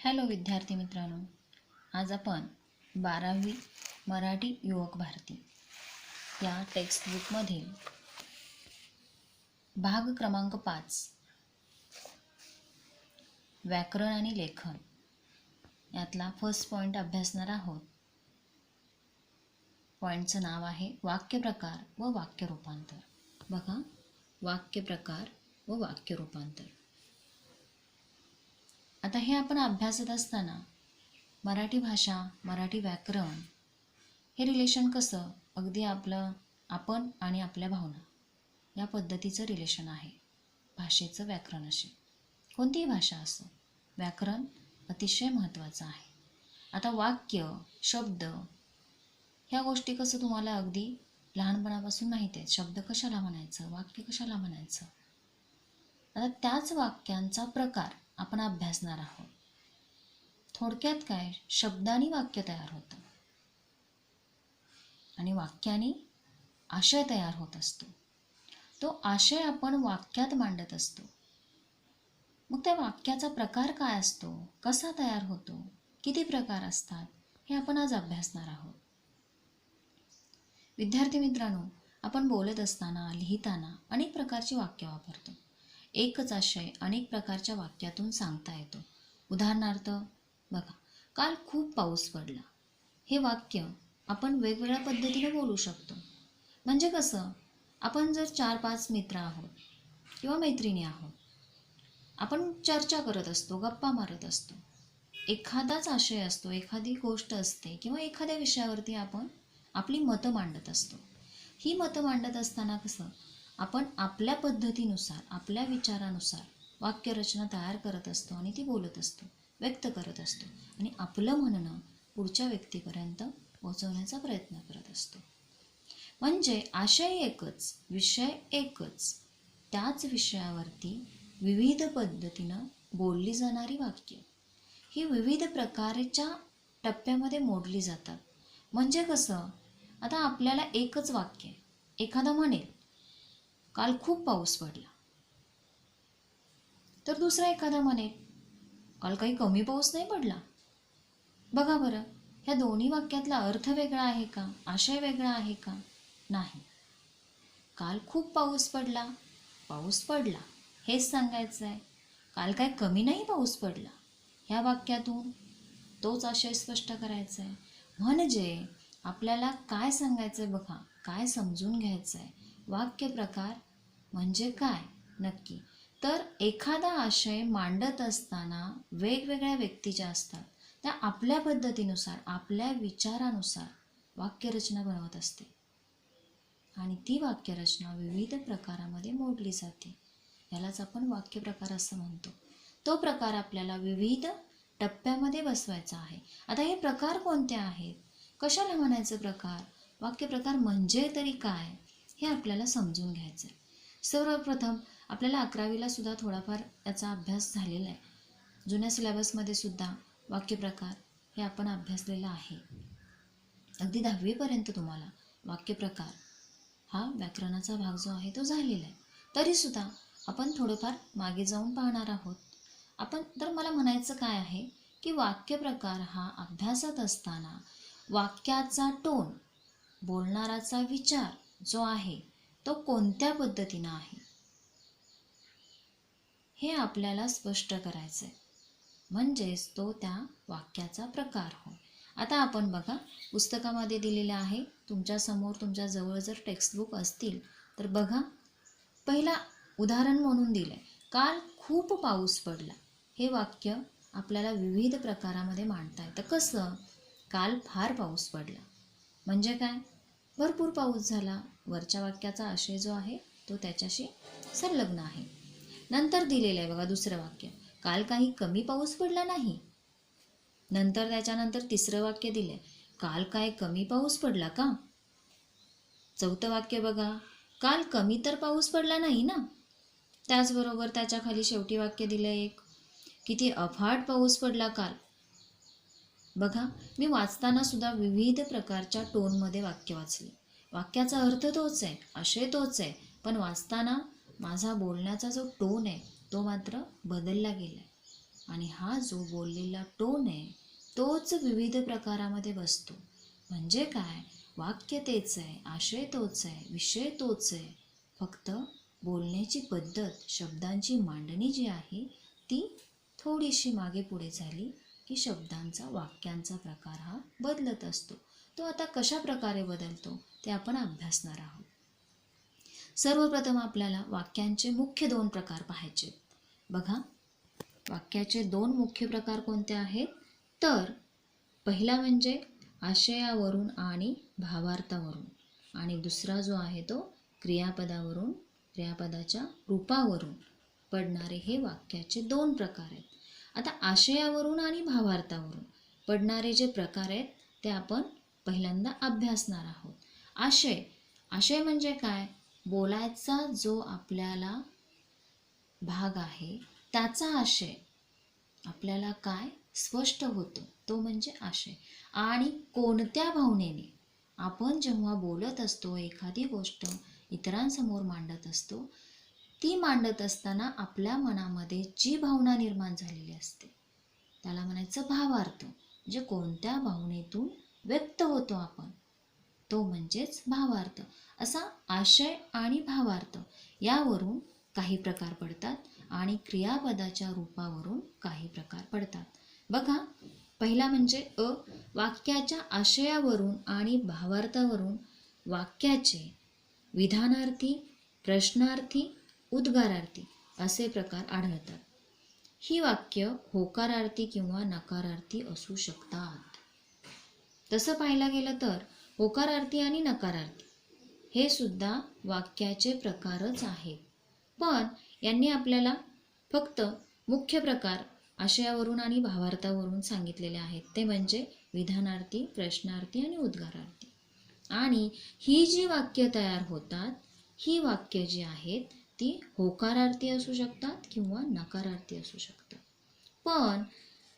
Hello विद्यार्थी मित्रांनो, आज आपण 12वी मराठी युवक भारती या टेक्स्टबुकमधील भाग क्रमांक 5 व्याकरण आणि लेखन यातला फर्स्ट पॉईंट अभ्यासणार आहोत. पॉईंटचं नाव आहे वाक्यप्रकार व वाक्य रूपांतर. बघा, वाक्यप्रकार व वाक्य रूपांतर. आता हे आपण अभ्यासत असताना मराठी भाषा, मराठी व्याकरण हे रिलेशन कसं अगदी आपण आणि आपल्या भावना या पद्धतीचं रिलेशन आहे. भाषेचं व्याकरणाशी कोणतीही भाषा असो, व्याकरण अतिशय महत्त्वाचं आहे. आता वाक्य, शब्द ह्या गोष्टी कसं तुम्हाला अगदी लहानपणापासून माहिती आहेत. शब्द कशाला म्हणायचं, वाक्य कशाला म्हणायचं. आता त्याच वाक्यांचा प्रकार आपण अभ्यासणार आहोत. थोडक्यात काय, शब्दांनी वाक्य तयार होतं आणि वाक्याने आशय तयार होत असतो. तो आशय आपण वाक्यात मांडत असतो. मग त्या वाक्याचा प्रकार काय असतो, कसा तयार होतो, किती प्रकार असतात, हे आपण आज अभ्यासणार आहोत. विद्यार्थी मित्रांनो, आपण बोलत असताना, लिहिताना अनेक प्रकारची वाक्य वापरतो. एकच आशय अनेक प्रकारच्या वाक्यातून सांगता येतो. उदाहरणार्थ बघा, काल खूप पाऊस पडला. हे वाक्य आपण वेगवेगळ्या पद्धतीने बोलू शकतो. म्हणजे कसं, आपण जर 4-5 मित्र आहोत किंवा मैत्रिणी आहोत, आपण चर्चा करत असतो, गप्पा मारत असतो. एखादाच आशय असतो, एखादी गोष्ट असते किंवा एखाद्या विषयावरती आपण आपली मतं मांडत असतो. ही मतं मांडत असताना कसं आपण आपल्या पद्धतीनुसार, आपल्या विचारानुसार वाक्यरचना तयार करत असतो आणि ती बोलत असतो, व्यक्त करत असतो आणि आपलं म्हणणं पुढच्या व्यक्तीपर्यंत पोहोचवण्याचा प्रयत्न करत असतो. म्हणजे आशय एकच, विषय एकच, त्याच विषयावरती विविध पद्धतीनं बोलली जाणारी वाक्य ही विविध प्रकारच्या टप्प्यामध्ये मोडली जातात. म्हणजे कसं, आता आपल्याला एकच वाक्य, एखादा म्हणेल काल खूप पाऊस पडला, तर दुसरा एखादा म्हणेल काल काही कमी पाऊस नाही पडला. बघा बरं, ह्या दोन्ही वाक्यातला अर्थ वेगळा आहे का, आशय वेगळा आहे का? नाही. काल खूप पाऊस पडला, पाऊस पडला हेच सांगायचं आहे. काल काय कमी नाही पाऊस पडला, ह्या वाक्यातून तोच आशय स्पष्ट करायचा आहे. म्हणजे आपल्याला काय सांगायचं आहे बघा, काय समजून घ्यायचं आहे. वाक्य प्रकार म्हणजे काय नक्की, तर एखादा आशय मांडत असताना वेगवेगळ्या व्यक्ती ज्या असतात त्या आपल्या पद्धतीनुसार, आपल्या विचारानुसार वाक्यरचना बनवत असते आणि ती वाक्यरचना विविध प्रकारामध्ये मोडली जाते. यालाच आपण वाक्यप्रकार असं म्हणतो. तो प्रकार आपल्याला विविध टप्प्यामध्ये बसवायचा आहे. आता हे प्रकार कोणते आहेत, कशाला म्हणायचं प्रकार, वाक्यप्रकार म्हणजे तरी काय, हे आपल्याला समजून घ्यायचं आहे. सर्वप्रथम आपल्याला 11वीला सुद्धा थोडाफार याचा अभ्यास झालेला आहे. जुन्या सिलेबसमध्ये सुद्धा वाक्यप्रकार हे आपण अभ्यासलेलं आहे. अगदी 10वीपर्यंत तुम्हाला वाक्यप्रकार हा व्याकरणाचा भाग जो आहे तो झालेला आहे. तरीसुद्धा आपण थोडंफार मागे जाऊन पाहणार आहोत. तर मला म्हणायचं काय आहे की वाक्यप्रकार हा अभ्यासत असताना वाक्याचा टोन, बोलणाराचा विचार जो आहे तो कोणत्या पद्धतीनं आहे हे आपल्याला स्पष्ट करायचं आहे. म्हणजेच तो त्या वाक्याचा प्रकार हो. आता आपण बघा, पुस्तकामध्ये दिलेलं आहे, तुमच्यासमोर तुमच्याजवळ जर टेक्स्टबुक असतील तर बघा, पहिला उदाहरण म्हणून दिलं आहे काल खूप पाऊस पडला. हे वाक्य आपल्याला विविध प्रकारामध्ये मांडता येतं. कसं, काल फार पाऊस पडला म्हणजे काय, भरपूर पाऊस झाला. वरच्या वाक्याचा आशय जो आहे तो त्याच्याशी संलग्न आहे. नंतर दिलेलं आहे बघा दुसरं वाक्य, काल काही कमी पाऊस पडला नाही. नंतर त्याच्यानंतर तिसरं वाक्य दिलं आहे, काल काय कमी पाऊस पडला का. चौथं वाक्य बघा, काल कमी तर पाऊस पडला नाही ना. त्याचबरोबर त्याच्या खाली शेवटी वाक्य दिलं आहे एक, किती अफाट पाऊस पडला काल. बघा, मी वाचताना सुद्धा विविध प्रकारच्या टोनमध्ये वाक्य वाचले. वाक्याचा अर्थ तोच आहे, आशय तोच आहे, पण वाचताना माझा बोलण्याचा जो टोन आहे तो मात्र बदलला गेला आहे. आणि हा जो बोललेला टोन आहे तोच विविध प्रकारामध्ये बसतो. म्हणजे काय, वाक्य तेच आहे, आशय तोच आहे, विषय तोच आहे, फक्त बोलण्याची पद्धत, शब्दांची मांडणी जी आहे ती थोडीशी मागे पुढे झाली की शब्दांचा, वाक्यांचा प्रकार हा बदलत असतो. तो आता कशा प्रकारे बदलतो ते आपण अभ्यासणार आहोत. सर्वप्रथम आपल्याला वाक्यांचे मुख्य 2 प्रकार पाहायचे. बघा, वाक्याचे 2 मुख्य प्रकार कोणते आहेत? तर पहिला म्हणजे आशयावरून आणि भावार्थावरून, आणि दुसरा जो आहे तो क्रियापदावरून, क्रियापदाच्या रूपावरून पडणारे हे वाक्याचे 2 प्रकार आहेत. आता आशयावरून आणि भावार्थावरून पडणारे जे प्रकार आहेत ते आपण पहिल्यांदा अभ्यासणार आहोत. आशय म्हणजे काय? बोलायचा जो आपल्याला भाग आहे त्याचा आशय आपल्याला काय स्पष्ट होतो तो म्हणजे आशय. आणि कोणत्या भावनेने आपण जेव्हा बोलत असतो, एखादी गोष्ट इतरांसमोर मांडत असतो, ती मांडत असताना आपल्या मनामध्ये जी भावना निर्माण झालेली असते त्याला म्हणायचं भावार्थ. म्हणजे कोणत्या भावनेतून व्यक्त होतो आपण तो म्हणजेच भावार्थ. असा आशय आणि भावार्थ यावरून काही प्रकार पडतात आणि क्रियापदाच्या रूपावरून काही प्रकार पडतात. बघा, पहिला म्हणजे वाक्याच्या आशयावरून आणि भावार्थावरून वाक्याचे विधानार्थी, प्रश्नार्थी, उद्गारार्थी असे प्रकार आढळतात. ही वाक्य होकारार्थी किंवा नकारार्थी असू शकतात. तसं पाहायला गेलं तर होकारार्थी आणि नकारार्थी हे सुद्धा वाक्याचे प्रकारच आहेत. पण यांनी आपल्याला फक्त मुख्य प्रकार आशयावरून आणि भावार्थावरून सांगितलेले आहेत, ते म्हणजे विधानार्थी, प्रश्नार्थी आणि उद्गारार्थी. आणि ही जी वाक्य तयार होतात, ही वाक्य जी आहेत ती होकारार्थी असू शकतात किंवा नकारार्थी असू शकतात. पण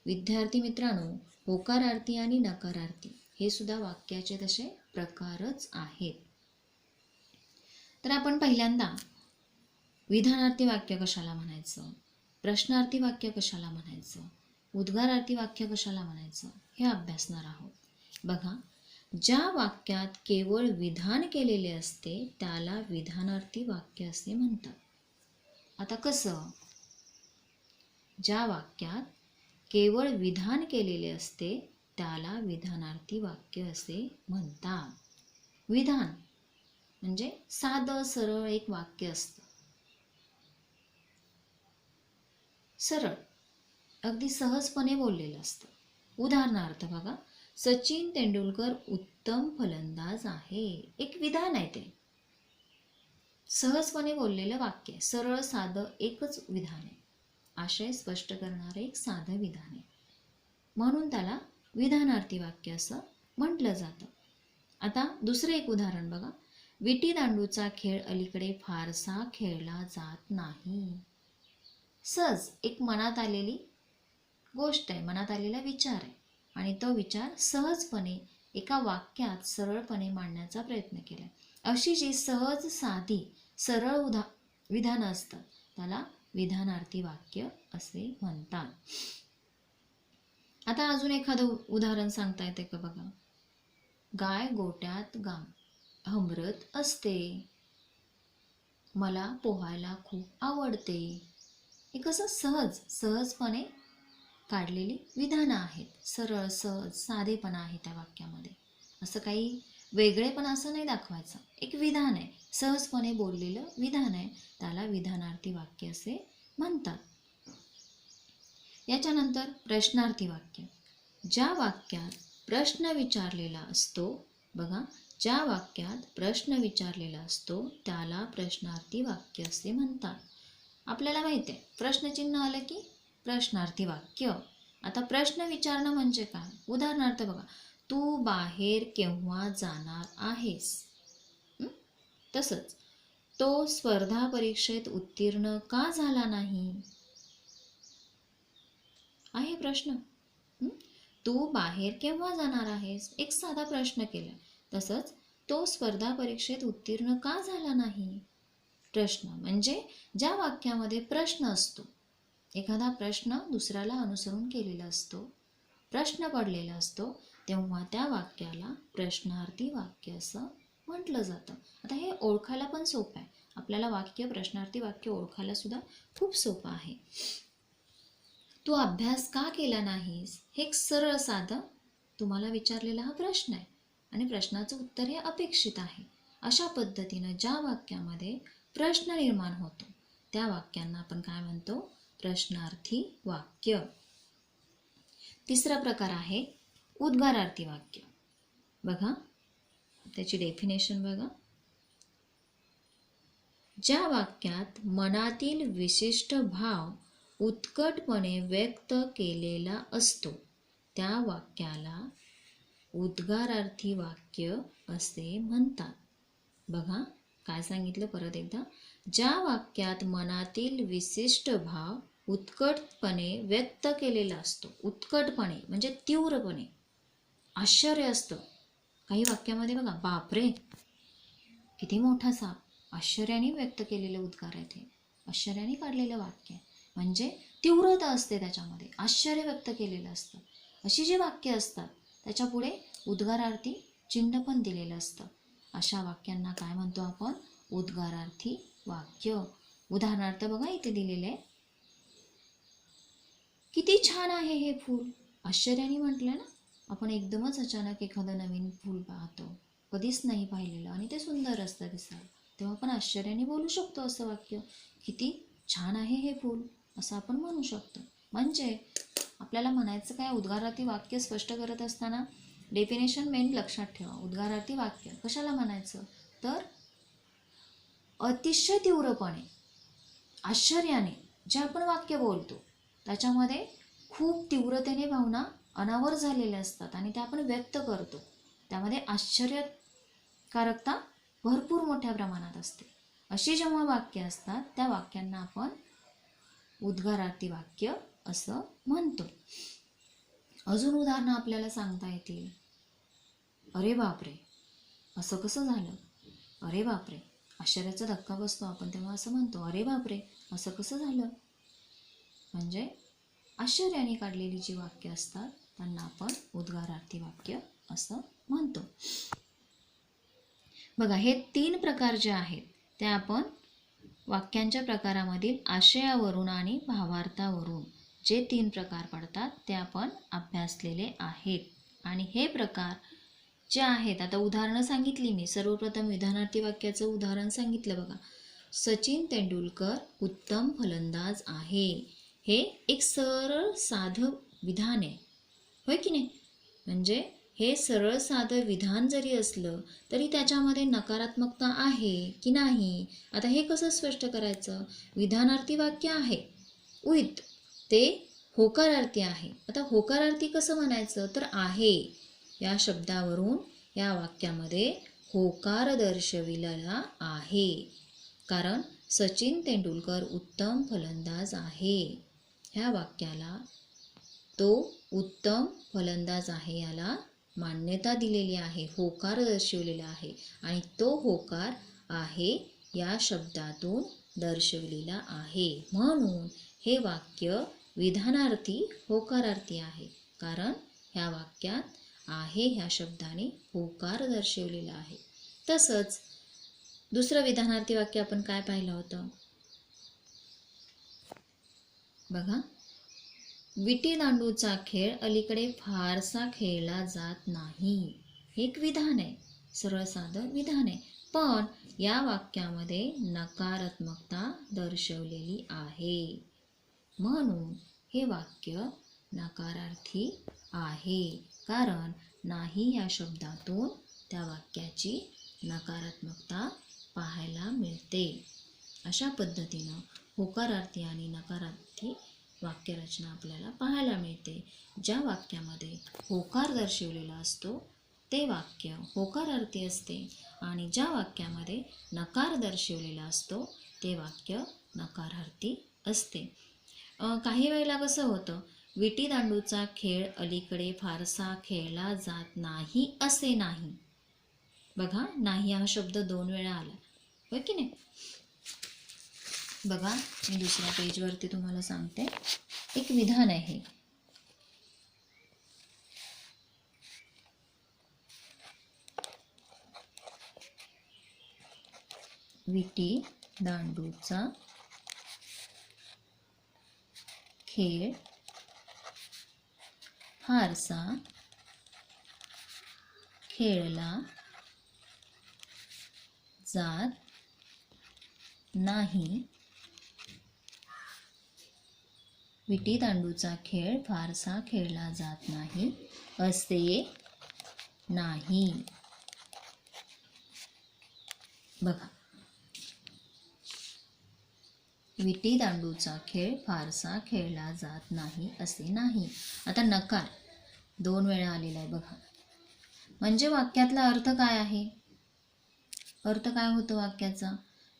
विद्यार्थी मित्रांनो, होकारार्थी आणि नकारार्थी हे सुद्धा वाक्याचे तसे प्रकारच आहेत. तर आपण पहिल्यांदा विधानार्थी वाक्य कशाला म्हणायचं, प्रश्नार्थी वाक्य कशाला म्हणायचं, उद्गारार्थी वाक्य कशाला म्हणायचं हे अभ्यासणार आहोत. बघा, ज्या वाक्यात केवळ विधान केलेले असते त्याला विधानार्थी वाक्य असे म्हणतात. आता कसं? ज्या वाक्यात केवळ विधान केलेले असते त्याला विधानार्थी वाक्य असे म्हणतात. विधान म्हणजे साधं सरळ एक वाक्य असतं, सरळ अगदी सहजपणे बोललेलं असतं. उदाहरणार्थ बघा, सचिन तेंडुलकर उत्तम फलंदाज आहे, एक विधान आहे. ते सहजपणे बोललेलं वाक्य, सरळ साधं एकच विधान आहे, आशय स्पष्ट करणारे एक साधं विधान आहे, म्हणून त्याला विधानार्थी वाक्य असं म्हटलं जातं. आता दुसरं एक उदाहरण बघा, विटी दांडूचा खेळ अलीकडे फारसा खेळला जात नाही. सहज एक मनात आलेली गोष्ट आहे, मनात आलेला विचार आहे, आणि तो विचार सहजपणे एका वाक्यात सरळपणे मांडण्याचा प्रयत्न केला. अशी जी सहज साधी सरळ विधानं असतात त्याला विधानार्थी वाक्य असे म्हणतात. आता अजून एखादं उदाहरण सांगता येते का? बघा, गाय गोट्यात हंबरत असते, मला पोहायला खूप आवडते. हे कसं सहजपणे काढलेली विधानं आहेत, सरळ सहज साधेपणा आहे त्या वाक्यामध्ये. असं काही वेगळेपण असं नाही दाखवायचं, एक विधान आहे, सहजपणे बोललेलं विधान आहे, त्याला विधानार्थी वाक्य असे म्हणतात. याच्यानंतर प्रश्नार्थी वाक्य. ज्या वाक्यात प्रश्न विचारलेला असतो, बघा, ज्या वाक्यात प्रश्न विचारलेला असतो त्याला प्रश्नार्थी वाक्य असे म्हणतात. आपल्याला माहिती आहे, प्रश्नचिन्ह आलं की प्रश्नार्थी वाक्य. आता प्रश्न विचारणं म्हणजे काय? उदाहरणार्थ बघा, तू बाहेर केव्हा जाणार आहेस? तसंच, तो स्पर्धा परीक्षेत उत्तीर्ण का झाला नाही? आहे प्रश्न. तू बाहेर केव्हा जाणार आहेस? एक साधा प्रश्न केला. तसंच, तो स्पर्धा परीक्षेत उत्तीर्ण का झाला नाही? प्रश्न म्हणजे ज्या वाक्यामध्ये प्रश्न असतो, एखादा प्रश्न दुसऱ्याला अनुसरून केलेला असतो, प्रश्न पडलेला असतो, तेव्हा त्या वाक्याला प्रश्नार्थी वाक्य असं म्हटलं जातं. आता हे ओळखायला पण सोपं आहे. आपल्याला वाक्य, प्रश्नार्थी वाक्य ओळखायला सुद्धा खूप सोपं आहे. तू अभ्यास का केला नाहीस? हे एक सरळ साधं तुम्हाला विचारलेला हा प्रश्न आहे आणि प्रश्नाचं उत्तर हे अपेक्षित आहे. अशा पद्धतीनं ज्या वाक्यामध्ये प्रश्न निर्माण होतो त्या वाक्यांना आपण काय म्हणतो? प्रश्नार्थी वाक्य. तिसरा प्रकार आहे उद्गारार्थी वाक्य. बघा त्याची डेफिनेशन बघा. ज्या वाक्यात मनातील विशिष्ट भाव उत्कटपणे व्यक्त केलेला असतो त्या वाक्याला उद्गारार्थी वाक्य असे म्हणतात. बघा काय सांगितलं परत एकदा. ज्या वाक्यात मनातील विशिष्ट भाव उत्कटपणे व्यक्त केलेला असतो. उत्कटपणे म्हणजे तीव्रपणे, आश्चर्य असतं. काही वाक्यामध्ये बघा, बापरे किती मोठा साप, आश्चर्याने व्यक्त केलेले उद्गार आहेत हे, आश्चर्याने काढलेलं वाक्य आहे. म्हणजे तीव्रता असते त्याच्यामध्ये, आश्चर्य व्यक्त केलेलं असतं. अशी जी वाक्य असतात त्याच्यापुढे उद्गारार्थी चिन्ह पण दिलेलं असतं. अशा वाक्यांना काय म्हणतो आपण? उद्गारार्थी वाक्य. उदाहरणार्थ बघा इथे दिलेले, किती छान आहे हे फूल. आश्चर्याने म्हटलं ना, आपण एकदमच अचानक एखादं नवीन फूल पाहतो, कधीच नाही पाहिलेलं आणि ते सुंदर असतं दिसायला, तेव्हा आपण आश्चर्याने बोलू शकतो असं वाक्य. किती छान आहे हे फूल असं आपण म्हणू शकतो. म्हणजे आपल्याला म्हणायचं काय? उद्गारार्थी वाक्य स्पष्ट करत असताना डेफिनेशन मेन लक्षात ठेवा. उद्गारार्थी वाक्य कशाला म्हणायचं? तर अतिशय तीव्रपणे, आश्चर्याने जे आपण वाक्य बोलतो त्याच्यामध्ये खूप तीव्रतेने भावना अनावर झालेल्या असतात आणि त्या आपण व्यक्त करतो. त्यामध्ये आश्चर्यकारकता भरपूर मोठ्या प्रमाणात असते. अशी जेव्हा वाक्य असतात त्या वाक्यांना आपण उद्गारार्थी वाक्य असं म्हणतो. अजून उदाहरणं आपल्याला सांगता येतील. अरे बापरे, असं कसं झालं? अरे बापरे, आश्चर्याचा धक्का बसतो आपण तेव्हा असं म्हणतो, अरे बापरे असं कसं झालं? म्हणजे आश्चर्याने काढलेली जी वाक्य असतात त्यांना आपण उद्गारार्थी वाक्य असं म्हणतो. बघा हे 3 प्रकार जे आहेत ते आपण वाक्यांच्या प्रकारामधील आशयावरून आणि भावार्थावरून जे 3 प्रकार पडतात ते आपण अभ्यासलेले आहेत. आणि हे प्रकार जे आहेत, आता उदाहरणं सांगितली मी. सर्वप्रथम विधानार्थी वाक्याचं उदाहरण सांगितलं बघा. सचिन तेंडुलकर उत्तम फलंदाज आहे. हे एक सरळ साधं विधान आहे, होय की नाही? म्हणजे हे सरळ साधं विधान जरी असलं तरी त्याच्यामध्ये नकारात्मकता आहे की नाही, आता हे कसं स्पष्ट करायचं? विधानार्थी वाक्य आहे विथ ते होकारार्थी आहे. आता होकारार्थी कसं म्हणायचं? तर आहे या शब्दावरून या वाक्यामध्ये होकार दर्शविलेला आहे. कारण सचिन तेंडुलकर उत्तम फलंदाज आहे, ह्या वाक्याला तो उत्तम फलंदाज आहे याला मान्यता दिलेली आहे, होकार दर्शवलेला आहे आणि तो होकार आहे या शब्दातून दर्शवलेला आहे. म्हणून हे वाक्य विधानार्थी होकारार्थी आहे, कारण ह्या वाक्यात आहे ह्या शब्दाने होकार दर्शवलेला आहे. तसंच दुसरं विधानार्थी वाक्य आपण काय पाहिलं होतं बघा. विटी दांडूचा खेळ अलीकडे फारसा खेळला जात नाही. हे एक विधान आहे, सरळ साधं विधान आहे, पण या वाक्यामध्ये नकारात्मकता दर्शवलेली आहे. म्हणून हे वाक्य नकारार्थी आहे, कारण नाही या शब्दातून त्या वाक्याची नकारात्मकता पाहायला मिळते. अशा पद्धतीनं होकारार्थी आणि नकारार्थी वाक्यरचना आपल्याला पाहायला मिळते. ज्या वाक्यामध्ये होकार दर्शवलेला असतो ते वाक्य होकारार्थी असते आणि ज्या वाक्यामध्ये नकार दर्शवलेला असतो ते वाक्य नकारार्थी असते. काही वेळेला कसं होतं, विटी दांडूचा खेळ अलीकडे फारसा खेळला जात नाही असे नाही. बघा, नाही हा शब्द 2 वेळा आला, होय की नाही? बघा, मी दुसऱ्या पेजवरती तुम्हाला सांगते. एक विधान आहे. विटी दांडूचा खेळ फारसा खेळला जात नाही. विटी दांडूचा खेळ फारसा खेळला जात नाही असे नाही. बघा, विटी दांडूचा खेळ फारसा खेळला जात नाही असे नाही. आता नकार 2 वेळा आलेला आहे बघा. म्हणजे वाक्यातला अर्थ काय आहे? अर्थ काय होतो वाक्याचा?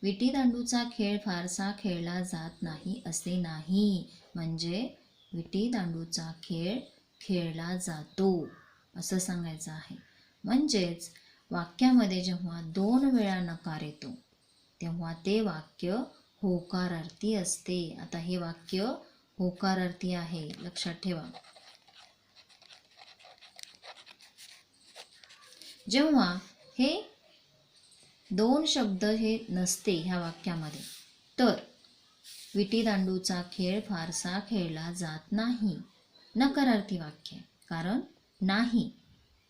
विटी दांडूचा खेळ फारसा खेळला जात नाही असे नाही. म्हणजे विटी दांडूचा खेळ खेळला जातो असं सांगायचं आहे. म्हणजेच वाक्यामध्ये जेव्हा 2 वेळा नकार येतो तेव्हा ते वाक्य होकारार्थी असते. आता हे वाक्य होकारार्थी आहे, लक्षात ठेवा. जेव्हा हे 2 शब्द हे नसते ह्या वाक्यामध्ये, तर विटी दांडूचा खेळ फारसा खेळला जात नाही, नकारार्थी वाक्य आहे. कारण नाही,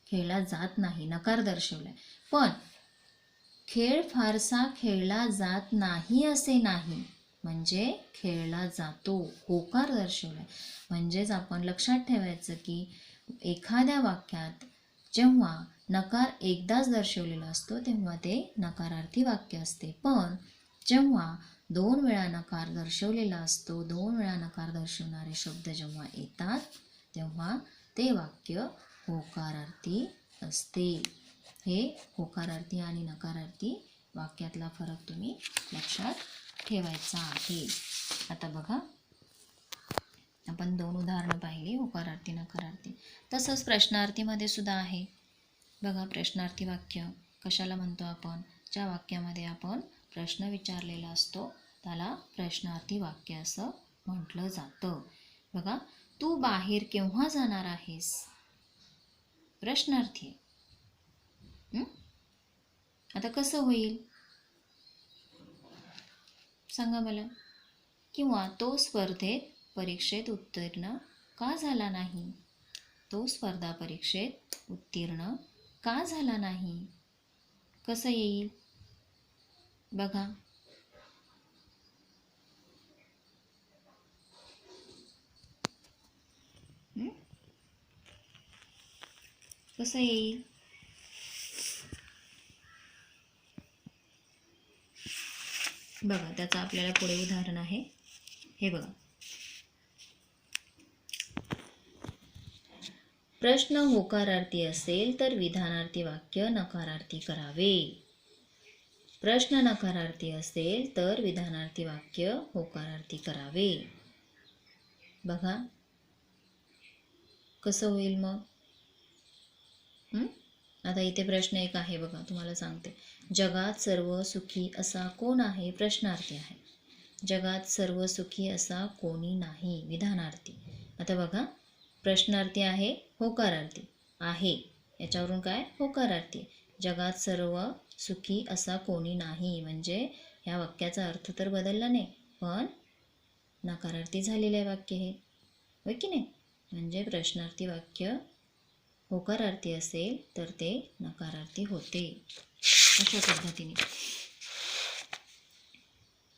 खेळला जात नाही, नकार दर्शवलाय. पण खेळ फारसा खेळला जात नाही असे नाही, म्हणजे खेळला जातो, होकार दर्शवलाय. म्हणजेच आपण लक्षात ठेवायचं की एखाद्या वाक्यात जेव्हा नकार एकदाच दर्शवलेला असतो तेव्हा ते नकारार्थी वाक्य असते. पण जेव्हा 2 वेळा नकार दर्शवलेला असतो, 2 वेळा नकार दर्शवणारे शब्द जेव्हा येतात तेव्हा ते वाक्य होकारार्थी असते. हे होकारार्थी आणि नकारार्थी वाक्यातला फरक तुम्ही लक्षात ठेवायचा आहे. आता बघा, आपण 2 उदाहरणं पाहिली, होकारार्थी नकारार्थी. तसंच प्रश्नार्थीमध्ये सुद्धा आहे बघा. प्रश्नार्थी वाक्य कशाला म्हणतो आपण? ज्या वाक्यामध्ये आपण प्रश्न विचारलेला असतो त्याला प्रश्नार्थी वाक्य असं म्हटलं जातं. बघा, तू बाहेर केव्हा जाणार आहेस? प्रश्नार्थी. आता कसं होईल सांगा मला? किंवा तो स्पर्धेत परीक्षेत उत्तीर्ण का झाला नाही? तो स्पर्धा परीक्षेत उत्तीर्ण का झाला नाही? कसं येईल बघा. कसं येईल? बघा, त्याचं आपल्याला पुढे उदाहरण आहे. हे बघा, प्रश्न होकारार्थी असेल तर विधानार्थी वाक्य नकारार्थी करावे. प्रश्न नकारार्थी असेल तर विधानार्थी वाक्य होकारार्थी करावे. बघा कसं होईल मग? आता इथे प्रश्न एक आहे बघा, तुम्हाला सांगते. जगात सर्व सुखी असा कोण आहे? प्रश्नार्थी आहे. जगात सर्व सुखी असा कोणी नाही, विधानार्थी. आता बघा, प्रश्नार्थी आहे, होकारार्थी आहे, याच्यावरून काय? होकारार्थी. जगात सर्व सुखी असा कोणी नाही, म्हणजे ह्या वाक्याचा अर्थ तर बदलला नाही, पण नकारार्थी झालेलं आहे वाक्य हे, होय की नाही? म्हणजे प्रश्नार्थी वाक्य होकारार्थी असेल तर ते नकारार्थी होते. अशा पद्धतीने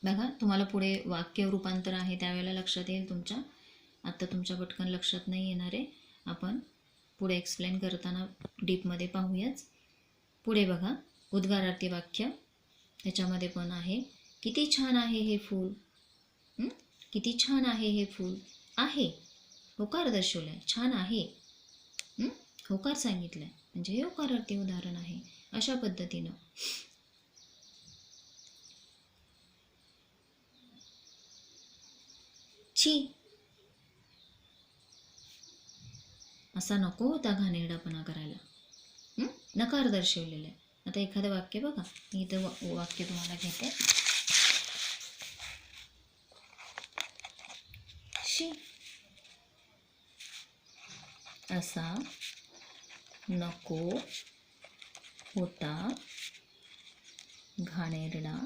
बघा, तुम्हाला पुढे वाक्य रूपांतर आहे त्यावेळेला लक्षात येईल तुमच्या. आता तुमच्या पटकन लक्षात नाही येणार आहे. आपण पुढे एक्सप्लेन करताना डीपमध्ये पाहूयाच. पुढे बघा, उद्गारार्थी वाक्य त्याच्यामध्ये पण आहे. किती छान आहे हे फूल. किती छान आहे हे फूल. आहे, होकार दर्शवलाय, छान आहे, होकार सांगितलाय, म्हणजे हे होकारार्थी उदाहरण आहे. अशा पद्धतीनं छी, असा नको होता घाणेरडापणा करायला, नकार दर्शवलेला आहे. आता एखादं वाक्य बघा, मी इथं वाक्य तुम्हाला घेते. अशी. असा नको होता घाणेरडापणा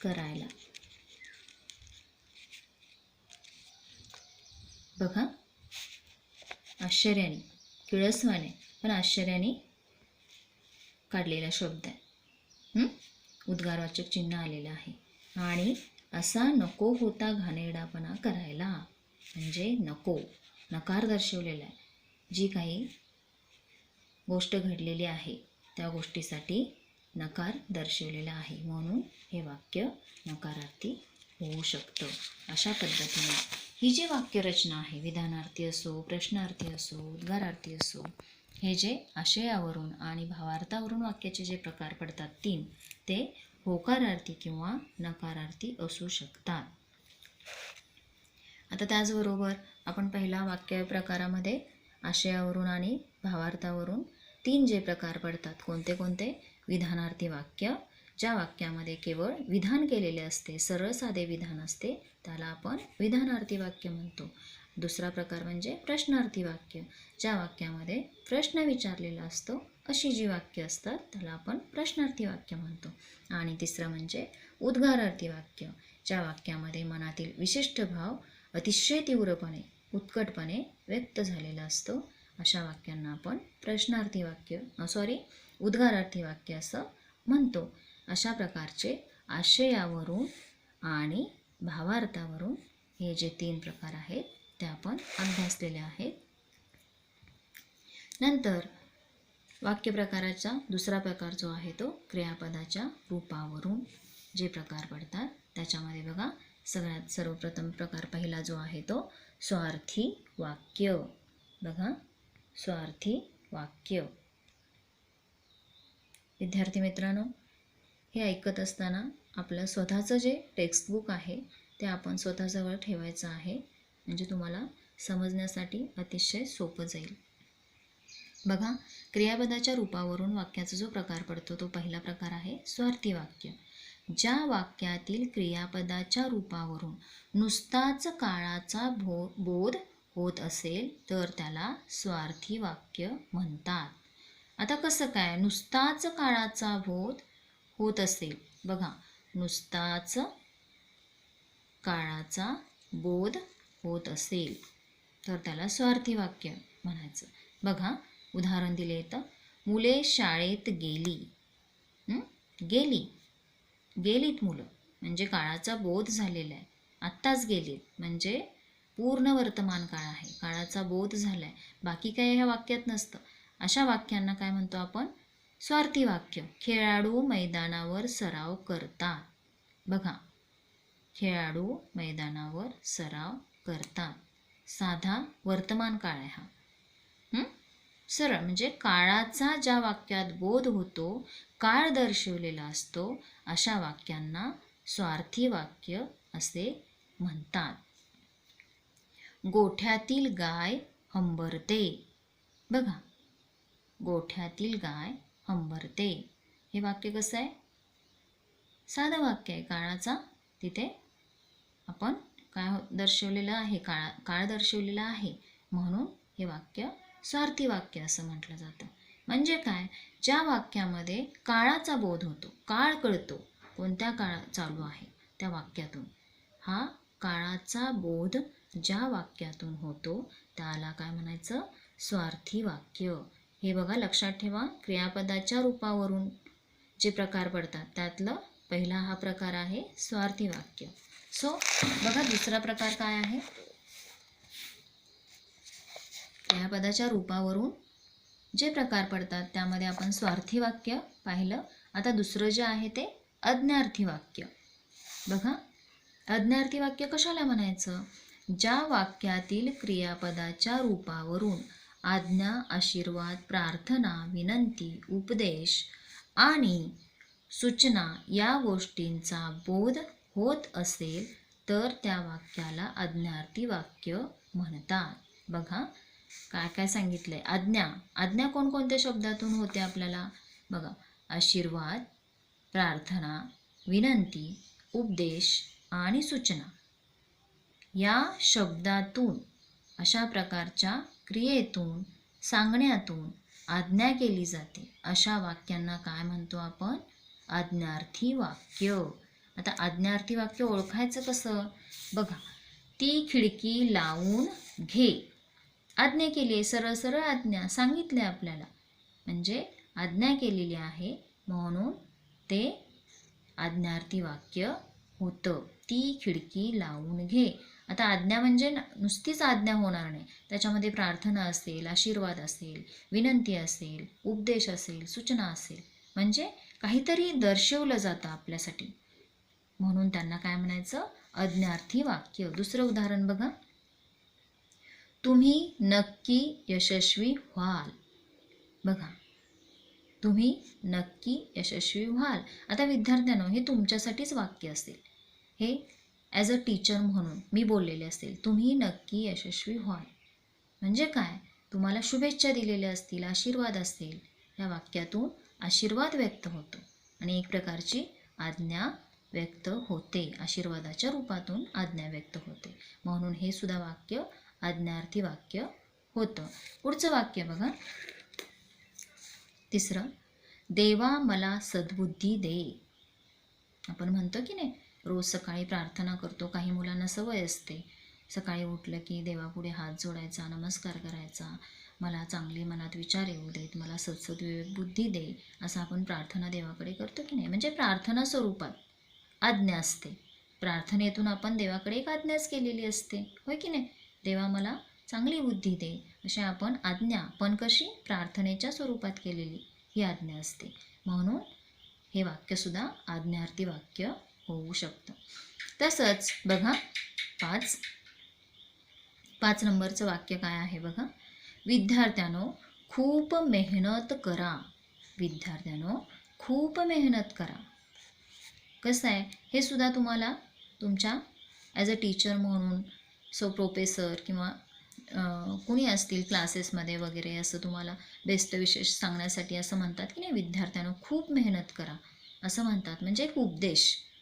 करायला. बघा, आश्चर्याने, किळसवाने पण आश्चर्याने काढलेला शब्द आहे. उद्गारवाचक चिन्ह आलेलं आहे. आणि असा नको होता घाणेरडापणा करायला म्हणजे नको, नकार दर्शवलेला आहे. जी काही गोष्ट घडलेली आहे त्या गोष्टीसाठी नकार दर्शवलेला आहे, म्हणून हे वाक्य नकारार्थी होऊ शकतं. अशा पद्धतीने ही जी वाक्यरचना आहे, विधानार्थी असो, प्रश्नार्थी असो, उद्गारार्थी असो, हे जे आशयावरून आणि भावार्थावरून वाक्याचे जे प्रकार पडतात 3, ते होकारार्थी किंवा नकारार्थी असू शकतात. आता त्याचबरोबर आपण पहिला वाक्य प्रकारामध्ये आशयावरून आणि भावार्थावरून 3 जे प्रकार पडतात, कोणते कोणते? विधानार्थी वाक्य, ज्या वाक्यामध्ये केवळ विधान केलेले असते, सरळ साधे विधान असते, त्याला आपण विधानार्थी वाक्य म्हणतो. दुसरा प्रकार म्हणजे प्रश्नार्थी वाक्य, ज्या वाक्यामध्ये प्रश्न विचारलेला असतो अशी जी वाक्य असतात त्याला आपण प्रश्नार्थी वाक्य म्हणतो. आणि तिसरं म्हणजे उद्गारार्थी वाक्य, ज्या वाक्यामध्ये मनातील विशिष्ट भाव अतिशय तीव्रपणे, उत्कटपणे व्यक्त झालेला असतो, अशा वाक्यांना आपण प्रश्नार्थी वाक्य उद्गारार्थी वाक्य असं म्हणतो. अशा प्रकारचे आशयावरून आणि भावार्थावरून हे जे 3 प्रकार आहेत ते आपण अभ्यासलेले आहेत. नंतर वाक्यप्रकाराचा दुसरा प्रकार जो आहे तो क्रियापदाच्या रूपावरून जे प्रकार पडतात त्याच्यामध्ये बघा, सगळ्यात सर्वप्रथम प्रकार पहिला जो आहे तो स्वार्थी वाक्य. बघा, स्वार्थी वाक्य. विद्यार्थी मित्रांनो, हे ऐकत असताना आपलं स्वतःचं जे टेक्स्टबुक आहे ते आपण स्वतःजवळ ठेवायचं आहे, म्हणजे तुम्हाला समजण्यासाठी अतिशय सोपं जाईल. बघा, क्रियापदाच्या रूपावरून वाक्याचा जो प्रकार पडतो तो पहिला प्रकार आहे स्वार्थी वाक्य. ज्या वाक्यातील क्रियापदाच्या रूपावरून नुसताच काळाचा बोध होत असेल तर त्याला स्वार्थी वाक्य म्हणतात. आता कसं काय? नुसताच काळाचा बोध होत असेल, बघा, नुसताच काळाचा बोध होत असेल तर त्याला स्वार्थी वाक्य म्हणायचं. बघा, उदाहरण दिले तर मुले शाळेत गेलीत मुलं, म्हणजे काळाचा बोध झालेला आहे, आत्ताच गेलीत म्हणजे पूर्ण वर्तमान काळ आहे, काळाचा बोध झाला आहे, बाकी काय ह्या वाक्यात नसतं. अशा वाक्यांना काय म्हणतो आपण? स्वार्थी वाक्य. खेळाडू मैदानावर सराव करतात. बघा, खेळाडू मैदानावर सराव करतात, साधा वर्तमान काळ आहे हा. सरळ म्हणजे काळाचा ज्या वाक्यात बोध होतो, काळ दर्शवलेला असतो, अशा वाक्यांना स्वार्थी वाक्य असे म्हणतात. गोठ्यातील गाय हंबरते. बघा, गोठ्यातील गाय हंबरते हे वाक्य कसं आहे? साधं वाक्य आहे. काळाचा तिथे आपण काय दर्शवलेलं आहे? काळ दर्शवलेला आहे, म्हणून हे वाक्य स्वार्थी वाक्य असं म्हटलं जातं. म्हणजे काय? ज्या वाक्यामध्ये काळाचा बोध होतो, काळ कळतो, कोणत्या काळ चालू आहे त्या वाक्यातून, हा काळाचा बोध ज्या वाक्यातून होतो त्याला काय म्हणायचं? स्वार्थी वाक्य. हे बघा, लक्षात ठेवा, क्रियापदाच्या रूपावरून जे प्रकार पडतात त्यातलं पहिला हा प्रकार आहे स्वार्थी वाक्य. सो बघा, दुसरा प्रकार काय आहे? क्रियापदाच्या रूपावरून जे प्रकार पडतात त्यामध्ये आपण स्वार्थी वाक्य पाहिलं. आता दुसरं जे आहे ते आज्ञार्थी वाक्य. बघा, आज्ञार्थी वाक्य कशाला म्हणायचं? ज्या वाक्यातील क्रियापदाच्या रूपावरून आज्ञा, आशीर्वाद, प्रार्थना, विनंती, उपदेश आणि सूचना या गोष्टींचा बोध होत असेल तर त्या वाक्याला आज्ञार्थी वाक्य म्हणतात. बघा, काय काय सांगितलंय? आज्ञा कोणकोणत्या शब्दातून होते आपल्याला? बघा, आशीर्वाद, प्रार्थना, विनंती, उपदेश आणि सूचना या शब्दातून, अशा प्रकारच्या क्रियेतून, सांगण्यातून आज्ञा केली जाते अशा वाक्यांना काय म्हणतो आपण? आज्ञार्थी वाक्य. आता आज्ञार्थी वाक्य ओळखायचं कसं? बघा, ती खिडकी लावून घे. आज्ञा केली आहे, सरळ सरळ आज्ञा सांगितले आपल्याला, म्हणजे आज्ञा केलेली आहे म्हणून ते आज्ञार्थी वाक्य होतं. ती खिडकी लावून घे. आता आज्ञा म्हणजे नुसतीच आज्ञा होणार नाही, त्याच्यामध्ये प्रार्थना असेल, आशीर्वाद असेल, विनंती असेल, उपदेश असेल, सूचना असेल, म्हणजे काहीतरी दर्शवलं जातं आपल्यासाठी, म्हणून त्यांना काय म्हणायचं? आज्ञार्थी वाक्य. दुसरं उदाहरण बघा, तुम्ही नक्की यशस्वी व्हाल. बघा, तुम्ही नक्की यशस्वी व्हाल. आता विद्यार्थ्यांनो, हे तुमच्यासाठीच वाक्य असेल, हे ॲज अ टीचर म्हणून मी बोललेले असेल. तुम्ही नक्की यशस्वी व्हाल म्हणजे काय? तुम्हाला शुभेच्छा दिलेल्या असतील, आशीर्वाद असेल, या वाक्यातून आशीर्वाद व्यक्त होतो आणि एक प्रकारची आज्ञा व्यक्त होते. आशीर्वादाच्या रूपातून आज्ञा व्यक्त होते, म्हणून हे सुद्धा वाक्य आज्ञार्थी वाक्य होतं. पुढचं वाक्य बघा, तिसरं, देवा मला सद्बुद्धी दे. आपण म्हणतो की नाही, रोज सकाळी प्रार्थना करतो. काही मुलांना सवय असते सकाळी उठलं की देवापुढे हात जोडायचा, नमस्कार करायचा, मला चांगले मनात विचार येऊ देत, मला सद्विवेक बुद्धी दे, असं आपण प्रार्थना देवाकडे करतो की नाही. म्हणजे प्रार्थना स्वरूपात आज्ञा असते. प्रार्थनेतून आपण देवाकडे एक आज्ञाच केलेली असते, होय की नाही. देवा मला चांगली बुद्धी दे, अशी आपण आज्ञा, पण कशी? प्रार्थनेच्या स्वरूपात केलेली ही आज्ञा असते, म्हणून हे वाक्यसुद्धा आज्ञार्थी वाक्य होऊ शकतं. तसंच बघा, पाच नंबरचं वाक्य काय आहे बघा, विद्यार्थ्यानो खूप मेहनत करा. विद्यार्थ्यानो खूप मेहनत करा. कसं आहे, हे सुद्धा तुम्हाला तुमच्या ॲज अ टीचर म्हणून, प्रोफेसर किंवा कोणी असतील क्लासेसमध्ये वगैरे, असं तुम्हाला बेस्ट विशेष सांगण्यासाठी असं म्हणतात की नाही, विद्यार्थ्यांनो खूप मेहनत करा असं म्हणतात. म्हणजे एक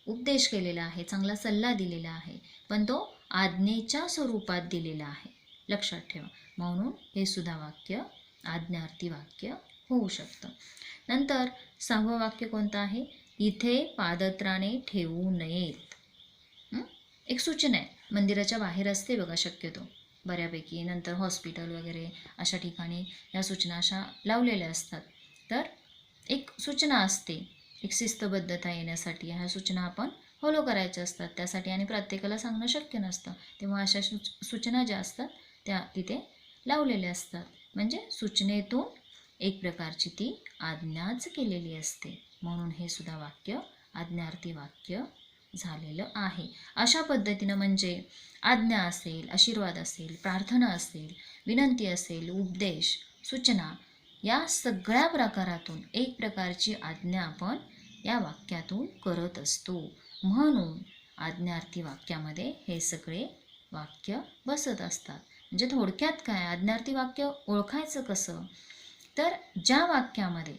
उपदेश केलेला आहे, चांगला सल्ला दिलेला आहे, पण तो आज्ञेच्या स्वरूपात दिलेला आहे, लक्षात ठेवा. म्हणून हे सुद्धा वाक्य आज्ञार्थी वाक्य होऊ शकतं. नंतर 6वं वाक्य कोणतं आहे? इथे पादत्राणे ठेवू नयेत. एक सूचना आहे, मंदिराच्या बाहेर असते बघा शक्यतो बऱ्यापैकी, नंतर हॉस्पिटल वगैरे अशा ठिकाणी या सूचना अशा लावलेल्या असतात. तर एक सूचना असते, एक शिस्तबद्धता येण्यासाठी ह्या सूचना आपण फॉलो करायच्या असतात त्यासाठी, आणि प्रत्येकाला सांगणं शक्य नसतं, तेव्हा अशा सूचना ज्या असतात त्या तिथे लावलेल्या असतात. म्हणजे सूचनेतून एक प्रकारची ती आज्ञाच केलेली असते, म्हणून हे सुद्धा वाक्य आज्ञार्थी वाक्य झालेलं आहे. अशा पद्धतीनं म्हणजे आज्ञा असेल, आशीर्वाद असेल, प्रार्थना असेल, विनंती असेल, उपदेश, सूचना, या सगळ्या प्रकारातून एक प्रकारची आज्ञा आपण या वाक्यातून करत असतो, म्हणून आज्ञार्थी वाक्यामध्ये हे सगळे वाक्य बसत असतात. म्हणजे थोडक्यात काय, आज्ञार्थी वाक्य ओळखायचं कसं? तर ज्या वाक्यामध्ये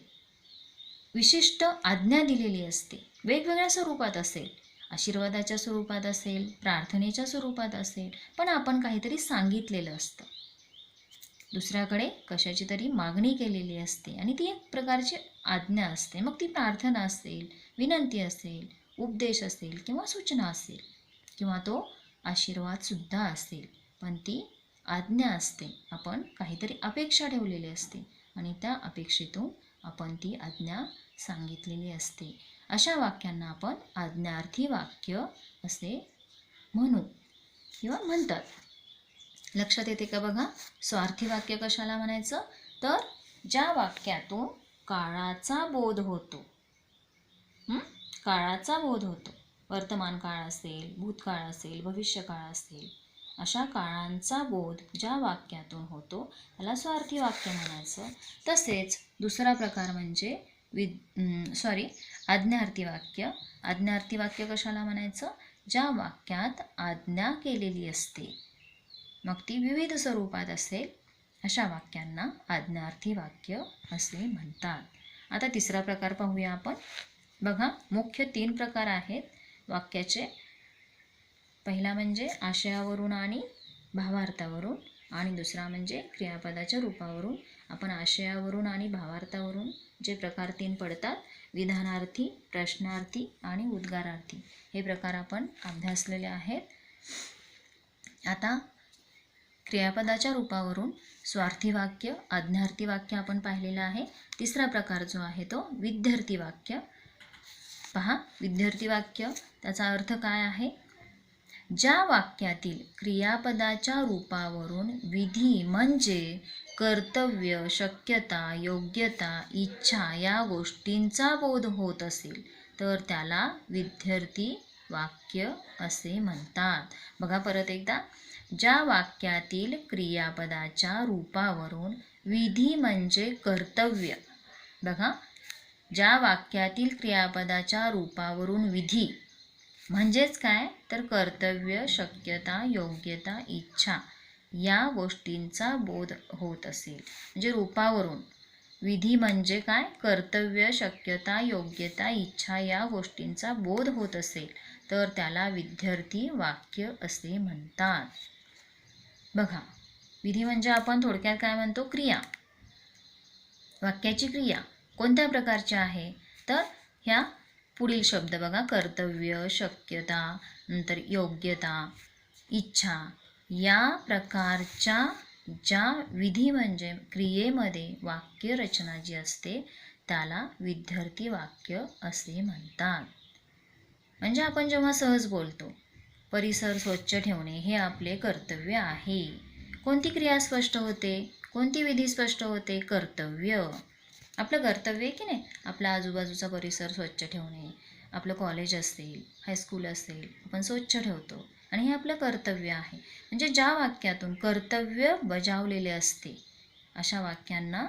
विशिष्ट आज्ञा दिलेली असते, वेगवेगळ्या स्वरूपात असेल, आशीर्वादाच्या स्वरूपात असेल, प्रार्थनेच्या स्वरूपात असेल, पण आपण काहीतरी सांगितलेलं असतं, दुसऱ्याकडे कशाची तरी मागणी केलेली असते आणि ती एक प्रकारची आज्ञा असते. मग ती प्रार्थना असेल, विनंती असेल, उपदेश असेल किंवा सूचना असेल, किंवा तो आशीर्वादसुद्धा असेल, पण ती आज्ञा असते. आपण काहीतरी अपेक्षा ठेवलेली असते आणि त्या अपेक्षेतून आपण ती आज्ञा सांगितलेली असते. अशा वाक्यांना आपण आज्ञार्थी वाक्य असे म्हणू किंवा म्हणतात. लक्षात येते का बघा? स्वार्थी वाक्य कशाला म्हणायचं? तर ज्या वाक्यातून काळाचा बोध होतो, काळाचा बोध होतो, वर्तमान काळ असेल, भूतकाळ असेल, भविष्यकाळ असेल, अशा काळांचा बोध ज्या वाक्यातून होतो त्याला स्वार्थी वाक्य म्हणायचं. तसेच दुसरा प्रकार म्हणजे आज्ञार्थी वाक्य. आज्ञार्थी वाक्य कशाला म्हणायचं? ज्या वाक्यात आज्ञा केलेली असते, मग ती विविध स्वरूपात असेल, अशा वाक्यांना आज्ञार्थी वाक्य असे म्हणतात. आता तिसरा प्रकार पाहूया आपण. बघा, मुख्य 3 प्रकार आहेत वाक्याचे. पहिला म्हणजे आशयावरून आणि भावार्थावरून, आणि दुसरा म्हणजे क्रियापदाच्या रूपावरून. आपण आशयावरून आणि भावार्थावरून जे प्रकार 3 पडतात, विधानार्थी, प्रश्नार्थी आणि उद्गारार्थी, हे प्रकार आपण अभ्यासलेले आहेत. आता क्रियापदाच्या रूपावरून स्वार्थी वाक्य, आज्ञार्थी वाक्य आपण पाहिलेलं आहे. तिसरा प्रकार जो आहे तो विद्यार्थी वाक्य. पहा, विद्यार्थी वाक्य त्याचा अर्थ काय आहे? ज्या वाक्यातील क्रियापदाच्या रूपावरून विधी म्हणजे कर्तव्य, शक्यता, योग्यता, इच्छा या गोष्टींचा बोध होत असेल तर त्याला विद्यार्थी वाक्य असे म्हणतात. बघा परत एकदा, ज्या वाक्यातील क्रियापदाच्या रूपावरून विधी म्हणजे कर्तव्य, बघा, ज्या वाक्यातील क्रियापदाच्या रूपावरून विधी म्हणजेच काय तर कर्तव्य, शक्यता, योग्यता, इच्छा या गोष्टींचा बोध होत असेल, म्हणजे रूपावरून विधी म्हणजे काय कर्तव्य, शक्यता, योग्यता, इच्छा या गोष्टींचा बोध होत असेल तर त्याला विद्यार्थी वाक्य असे म्हणतात. बघा, विधी म्हणजे आपण थोडक्यात काय म्हणतो, क्रिया. वाक्याची क्रिया कोणत्या प्रकारची आहे तर ह्या पुढील शब्द बघा, कर्तव्य, शक्यता, नंतर योग्यता, इच्छा या प्रकारच्या ज्या विधी म्हणजे क्रियेमध्ये वाक्य रचना जी असते त्याला विद्यार्थी वाक्य असे म्हणतात. म्हणजे आपण जेव्हा सहज बोलतो, परिसर स्वच्छ ठेवणे हे आपले कर्तव्य आहे. कोणती क्रिया स्पष्ट होते, कोणती विधी स्पष्ट होते? कर्तव्य. आपलं कर्तव्य आहे की नाही, आपला आजूबाजूचा परिसर स्वच्छ ठेवणे. आपलं कॉलेज असेल, हायस्कूल असेल, आपण स्वच्छ ठेवतो आणि हे आपलं कर्तव्य आहे. म्हणजे ज्या वाक्यातून कर्तव्य बजावलेले असते अशा वाक्यांना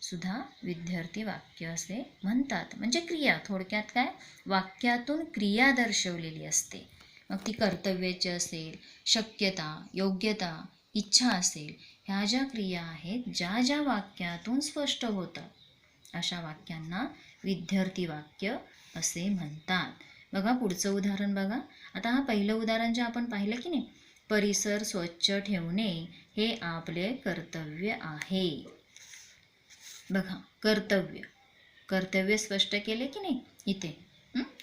सुद्धा विद्यार्थी वाक्य असे म्हणतात. म्हणजे क्रिया, थोडक्यात काय, वाक्यातून क्रिया दर्शवलेली असते. मग ती कर्तव्याची असेल, शक्यता, योग्यता, इच्छा असेल, ह्या ज्या क्रिया आहेत ज्या ज्या वाक्यातून स्पष्ट होतात अशा वाक्यांना विद्यार्थी वाक्य असे म्हणतात. बघा पुढचं उदाहरण बघा. आता हा पहिलं उदाहरण जे आपण पाहिलं की नाही, परिसर स्वच्छ ठेवणे हे आपले कर्तव्य आहे. बघा, कर्तव्य, कर्तव्य स्पष्ट केले की नाही इथे,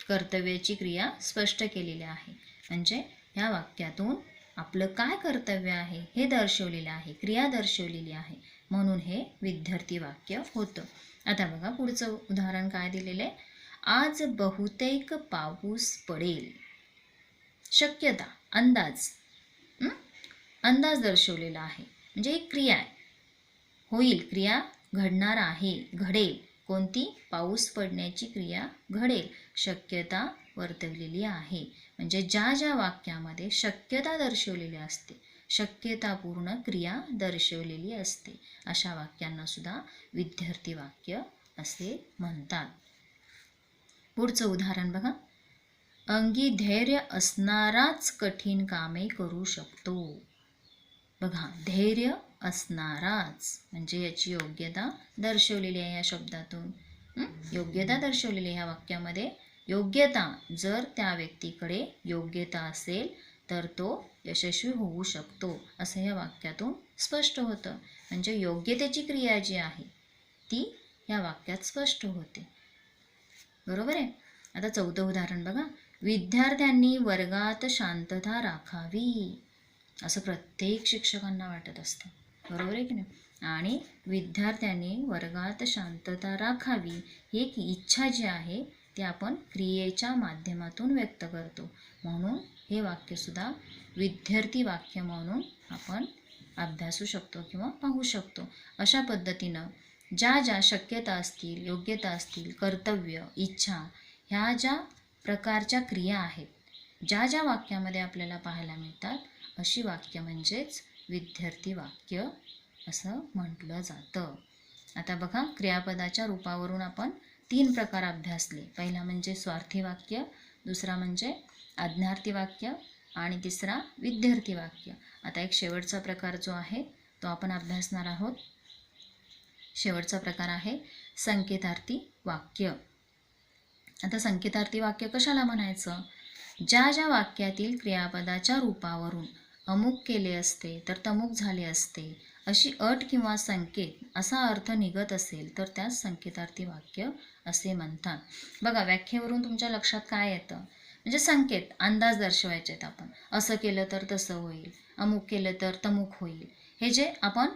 कर्तव्याची क्रिया स्पष्ट केलेली आहे. म्हणजे ह्या वाक्यातून आपलं काय कर्तव्य आहे हे दर्शवलेलं आहे, क्रिया दर्शवलेली आहे, म्हणून हे विद्यार्थी वाक्य होतं. आता बघा पुढचं उदाहरण काय दिलेलं आहे, आज बहुतेक पाऊस पडेल. शक्यता, अंदाज, अंदाज दर्शवलेला आहे, म्हणजे एक क्रिया आहे, होईल, क्रिया घडणार आहे, घडेल. कोणती? पाऊस पडण्याची क्रिया घडेल, शक्यता वर्तवलेली आहे. म्हणजे ज्या ज्या वाक्यामध्ये शक्यता दर्शवलेली असते, शक्यतापूर्ण क्रिया दर्शवलेली असते, अशा वाक्यांना सुद्धा विद्यार्थी वाक्य असे म्हणतात. पुढचं उदाहरण बघा, अंगी धैर्य असणाराच कठीण कामे करू शकतो. बघा, धैर्य असणाराच म्हणजे याची योग्यता दर्शवलेली आहे या शब्दातून. योग्यता दर्शवलेली आहे ह्या वाक्यामध्ये. योग्यता, जर त्या व्यक्तीकडे योग्यता असेल तर तो यशस्वी होऊ शकतो असं या वाक्यातून स्पष्ट होतं. म्हणजे योग्यतेची क्रिया जी आहे ती या वाक्यात स्पष्ट होते. बरोबर आहे. आता चौथं उदाहरण बघा, विद्यार्थ्यांनी वर्गात शांतता राखावी असं प्रत्येक शिक्षकांना वाटत असतं, बरोबर आहे की नाही. आणि विद्यार्थ्यांनी वर्गात शांतता राखावी ही एक इच्छा जी आहे ती आपण क्रियेच्या माध्यमातून व्यक्त करतो, म्हणून हे वाक्यसुद्धा विद्यार्थी वाक्य म्हणून आपण अभ्यासू शकतो किंवा पाहू शकतो. अशा पद्धतीनं ज्या ज्या शक्यता असतील, योग्यता असतील, कर्तव्य, इच्छा ह्या ज्या प्रकारच्या क्रिया आहेत, ज्या ज्या वाक्यामध्ये आपल्याला पाहायला मिळतात अशी वाक्य म्हणजेच विद्यार्थी वाक्य असं म्हटलं जातं. आता बघा, क्रियापदाच्या रूपावरून आपण 3 प्रकार अभ्यासले. पहिला म्हणजे स्वार्थी वाक्य, दुसरा म्हणजे आज्ञार्थी वाक्य आणि तिसरा विद्यार्थी वाक्य. आता एक शेवटचा प्रकार जो आहे तो आपण अभ्यासणार आहोत. शेवटचा प्रकार आहे संकेतार्थी वाक्य. आता संकेतार्थी वाक्य कशाला म्हणायचं ज्या ज्या वाक्यातील क्रियापदाच्या रूपावरून अमुक केले असते तर तमुक झाले असते अशी अट किंवा संकेत असा अर्थ निघत असेल तर त्यास संकेतार्थी वाक्य असे म्हणतात. बघा, व्याख्येवरून तुमच्या लक्षात काय येतं? म्हणजे संकेत, अंदाज दर्शवायचे आहेत. आपण असं केलं तर तसं होईल, अमुक केलं तर तमुक होईल, हे जे आपण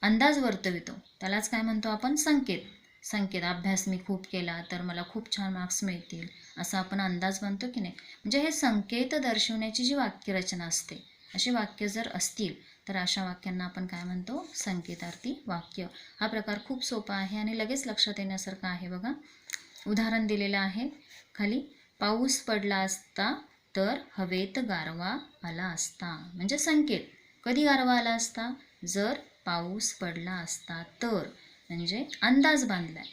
अंदाज वर्तवितो त्यालाच काय म्हणतो आपण? संकेत. संकेत, अभ्यास मी खूप केला तर मला खूप छान मार्क्स मिळतील, असा आपण अंदाज म्हणतो की नाही. म्हणजे हे संकेत दर्शवण्याची जी वाक्यरचना असते, अशी वाक्य जर असतील तर अशा वाक्यांना आपण काय म्हणतो? संकेतार्थी वाक्य. हा प्रकार खूप सोपा आहे आणि लगेच लक्षात येण्यासारखा आहे. बघा, उदाहरण दिलेलं आहे खाली. पाऊस पडला असता तर हवेत गारवा आला असता. म्हणजे संकेत. कधी गारवा आला असता? जर पाऊस पडला असता तर, म्हणजे अंदाज बांधलाय.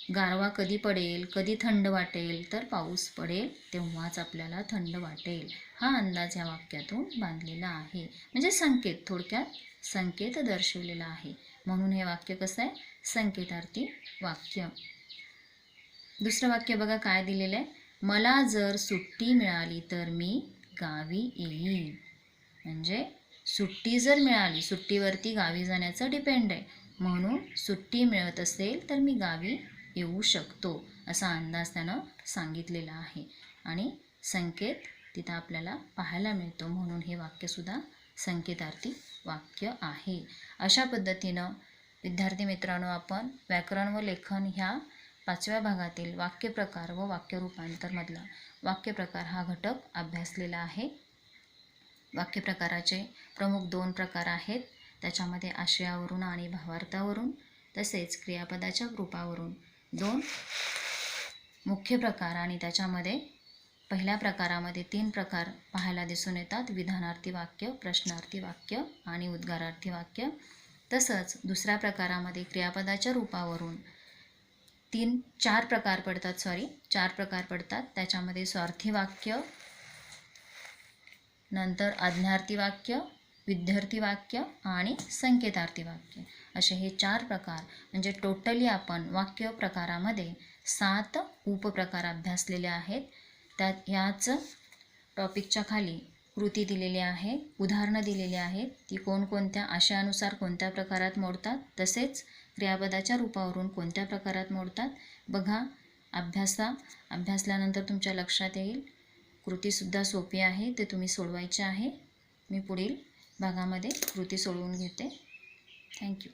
गारवा कधी पडेल, कधी थंड वाटेल, तर पाऊस पडेल तेव्हाच आपल्याला थंड वाटेल, हा अंदाज या वाक्यातून बांधलेला आहे. म्हणजे संकेत, थोडक्यात संकेत दर्शवलेला आहे. म्हणून हे वाक्य कसं आहे? संकेतार्थी वाक्य. दुसरं वाक्य बघा काय दिलेलं आहे. मला जर सुट्टी मिळाली तर मी गावी येईन. म्हणजे सुट्टी जर मिळाली, सुट्टीवरती गावी जाण्याचं डिपेंड आहे, म्हणून सुट्टी मिळत असेल तर मी गावी येऊ शकतो, असा अंदाज त्यानं सांगितलेला आहे. आणि संकेत तिथं आपल्याला पाहायला मिळतो, म्हणून हे वाक्यसुद्धा संकेतार्थी वाक्य आहे. अशा पद्धतीनं विद्यार्थी मित्रांनो, आपण व्याकरण व लेखन ह्या 5व्या भागातील वाक्यप्रकार व वाक्यरूपांतरमधला वाक्यप्रकार हा घटक अभ्यासलेला आहे. वाक्यप्रकाराचे प्रमुख 2 प्रकार आहेत. त्याच्यामध्ये आशयावरून आणि भावार्थावरून, तसेच क्रियापदाच्या रूपावरून 2 मुख्य प्रकार, आणि त्याच्यामध्ये पहिल्या प्रकारामध्ये 3 प्रकार पाहायला दिसून येतात. विधानार्थी वाक्य, प्रश्नार्थी वाक्य आणि उद्गारार्थी वाक्य. तसंच दुसऱ्या प्रकारामध्ये क्रियापदाच्या रूपावरून 4 प्रकार पडतात. त्याच्यामध्ये स्वार्थी वाक्य, नंतर आज्ञार्थी वाक्य, विध्यर्थी वाक्य आणि संकेतार्थी वाक्य, असे हे 4 प्रकार. म्हणजे टोटली आपण वाक्य प्रकारामध्ये 7 उपप्रकार अभ्यासलेले आहेत. त्यात याच टॉपिकच्या खाली कृती दिलेली आहे, उदाहरणं दिलेली आहेत. ती कोणकोणत्या आशयानुसार कोणत्या प्रकारात मोडतात, तसेच क्रियापदाच्या रूपावरून कोणत्या प्रकारात मोडतात बघा. अभ्यासल्यानंतर तुमच्या लक्षात येईल. कृतीसुद्धा सोपी आहे, ते तुम्ही सोडवायचे आहे. मी पुढील भागामध्ये कृती सोडवून घेते. थँक्यू.